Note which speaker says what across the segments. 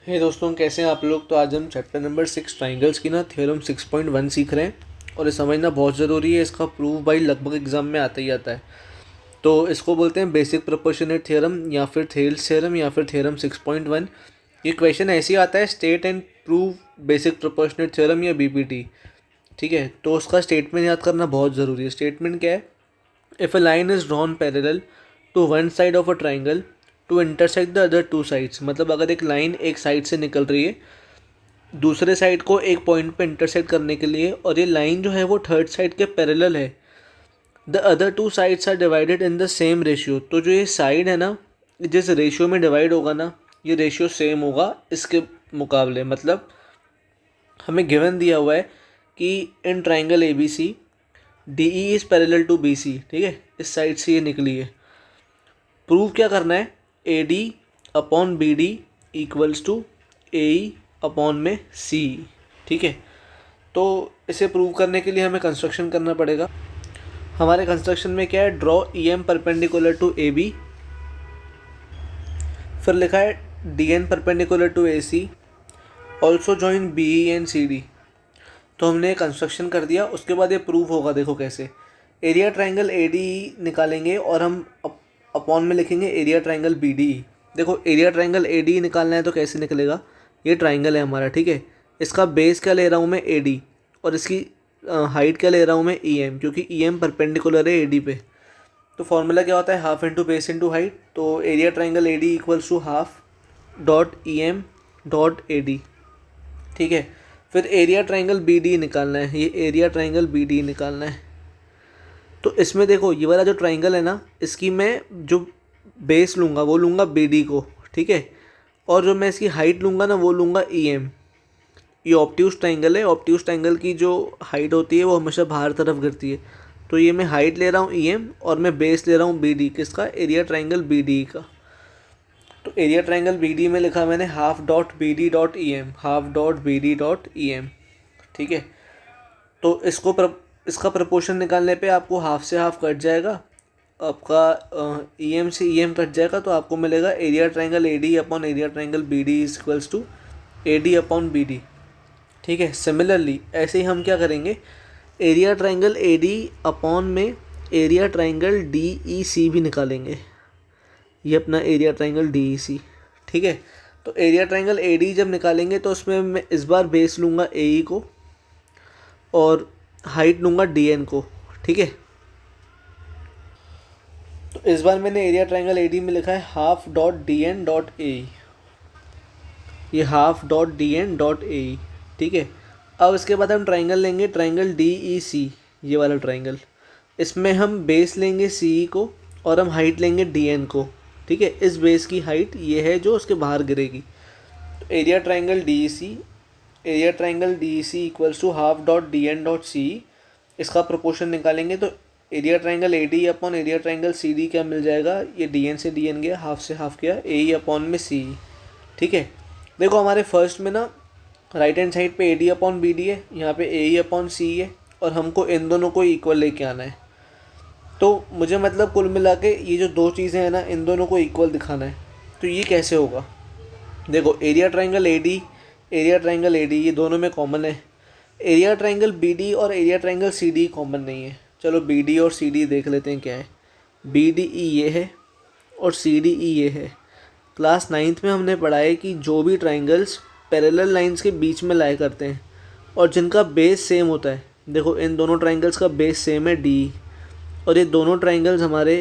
Speaker 1: हे दोस्तों, कैसे हैं आप लोग। तो आज हम चैप्टर नंबर 6 ट्राइंगल्स की ना थ्योरम 6.1 सीख रहे हैं और ये समझना बहुत ज़रूरी है। इसका प्रूफ भाई लगभग एग्जाम में आता ही आता है। तो इसको बोलते हैं बेसिक प्रोपोर्शनेट थ्योरम या फिर थेल्स थ्योरम या फिर थ्योरम 6.1। ये क्वेश्चन ऐसे ही आता है, state and prove basic proportionate theorem या बीपीटी। ठीक है, तो उसका स्टेटमेंट याद करना बहुत ज़रूरी है। स्टेटमेंट क्या है? If a line is drawn parallel to one side of a triangle to intersect the other two sides, मतलब अगर एक लाइन एक साइड से निकल रही है दूसरे साइड को एक पॉइंट पे इंटरसेक्ट करने के लिए, और ये लाइन जो है वो थर्ड साइड के पैरेलल है, the other two sides are divided in the same ratio. तो जो ये साइड है ना, जिस रेशियो में डिवाइड होगा ना, ये रेशियो सेम होगा इसके मुकाबले। मतलब हमें गिवन दिया हुआ है कि in triangle A B C D E is parallel to B C. ठीक है, इस साइड से ये निकली है। प्रूव क्या करना है? A D upon B D equals to A E upon में सी। ठीक है, तो इसे प्रूव करने के लिए हमें कंस्ट्रक्शन करना पड़ेगा। हमारे कंस्ट्रक्शन में क्या है? Draw E M perpendicular to A B, फिर लिखा है D N perpendicular to A C, also join B E and C D. तो हमने कंस्ट्रक्शन कर दिया, उसके बाद ये प्रूव होगा। देखो कैसे। एरिया ट्राइंगल ए डी निकालेंगे और हम अपॉन में लिखेंगे एरिया ट्राइंगल बी डी। देखो, एरिया ट्राइंगल ए डी निकालना है तो कैसे निकलेगा? ये ट्राइंगल है हमारा, ठीक है। इसका बेस क्या ले रहा हूँ मैं? ए डी, और इसकी हाइट क्या ले रहा हूँ मैं? ई एम, क्योंकि ई एम परपेंडिकुलर है ए डी पे। तो फॉर्मूला क्या होता है? Half into base into height. तो area triangle A D equals to half dot E M dot A D. ठीक है, फिर एरिया ट्राइंगल बी डी निकालना है। ये एरिया ट्राइंगल बी डी निकालना है। तो इसमें देखो, ये वाला जो ट्राइंगल है ना, इसकी मैं जो बेस लूँगा वो लूँगा बी डी को, ठीक है। और जो मैं इसकी हाइट लूँगा ना, वो लूँगा ई एम। ये ऑब्ट्यूज ट्राइंगल है। ऑब्ट्यूज ट्राइंगल की जो हाइट होती है वो हमेशा बाहर तरफ गिरती है। तो ये मैं हाइट ले रहा हूँ ई एम, और मैं बेस ले रहा हूँ बी डी। किसका? एरिया ट्राइंगल बी डी का। तो एरिया ट्राइंगल बी डी में लिखा मैंने half dot B D dot E M, half dot B D dot E M. ठीक है, तो इसका प्रपोर्शन निकालने पे आपको हाफ से हाफ कट जाएगा, आपका ई एम से ई एम कट जाएगा, तो आपको मिलेगा area triangle A D upon area triangle B D is equals to A D upon B D. ठीक है, सिमिलरली ऐसे ही हम क्या करेंगे? Area triangle A D upon में area triangle D E C भी निकालेंगे। ये अपना area triangle D E C. ठीक है, तो एरिया ट्राइंगल ए डी जब निकालेंगे तो उसमें मैं इस बार बेस लूँगा ए ई को और हाइट लूँगा डी एन को। ठीक है, तो इस बार मैंने एरिया ट्राइंगल ए डी में लिखा है half dot D N dot A. ये half dot D N dot A. ठीक है, अब इसके बाद हम ट्राइंगल लेंगे, ट्राइंगल डी ई सी, ये वाला ट्राइंगल। इसमें हम बेस लेंगे सी ई को और हम हाइट लेंगे डी एन को। ठीक है, इस बेस की हाइट ये है जो उसके बाहर गिरेगी। तो area triangle D E C, area triangle D E C equals to half dot D N dot C. इसका प्रोपोर्शन निकालेंगे तो area triangle A D upon area triangle C D क्या मिल जाएगा? ये डी एन से डी एन गया, half से हाफ गया, ए ई अपॉन में सी। ठीक है, देखो हमारे फर्स्ट में ना राइट हैंड साइड पे A D upon B D है, यहाँ पे ए ई अपॉन सी है, और हमको इन दोनों को इक्वल लेके आना है। तो मुझे मतलब कुल मिला के ये जो दो चीज़ें हैं ना, इन दोनों को इक्वल दिखाना है। तो ये कैसे होगा? देखो, area triangle A D, area triangle A D ये दोनों में कॉमन है। एरिया ट्राइंगल बी डी और area triangle C D common नहीं है। चलो बी डी और सी डी देख लेते हैं क्या है। बी डी ई ये है और सी डी ई ये है। क्लास 9th में हमने पढ़ा है कि जो भी ट्राइंगल्स पैरेलल लाइंस के बीच में लाया करते हैं और जिनका बेस सेम होता है, देखो इन दोनों ट्राइंगल्स का बेस सेम है डी, और ये दोनों ट्राइंगल्स हमारे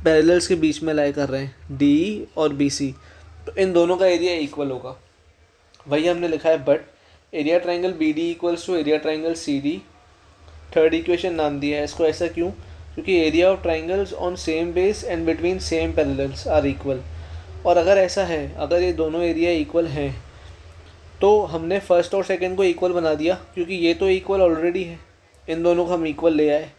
Speaker 1: पैरेलल्स के बीच में लाया कर रहे हैं डी और बी सी, तो इन दोनों का एरिया इक्वल होगा। वही हमने लिखा है, but area triangle B D equals to area triangle C D. Third equation नाम दिया है इसको। ऐसा क्यों? क्योंकि area of triangles on same base and between same parallels are equal. और अगर ऐसा है, अगर ये दोनों एरिया इक्वल हैं, तो हमने फर्स्ट और सेकंड को इक्वल बना दिया, क्योंकि ये तो इक्वल ऑलरेडी है, इन दोनों को हम इक्वल ले आए।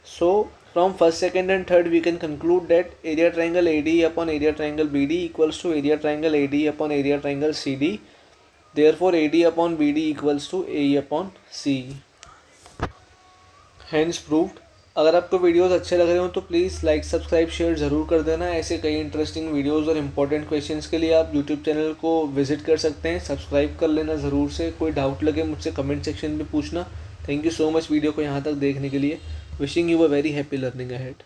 Speaker 1: So from first second and third we can conclude that area triangle A D upon area triangle B D equals to area triangle A D upon area triangle C D. Therefore A D upon B D equals to A E upon C. Hence proved अगर आपको videos अच्छे लग रहे हो तो please like subscribe share ज़रूर कर देना। ऐसे कई इंटरेस्टिंग वीडियोस और इंपॉर्टेंट क्वेश्चंस के लिए आप यूट्यूब चैनल को विजिट कर सकते हैं। सब्सक्राइब कर लेना ज़रूर से। कोई डाउट लगे मुझसे कमेंट सेक्शन में पूछना। Thank you so much video को यहाँ तक देखने के लिए। Wishing you a very happy learning ahead.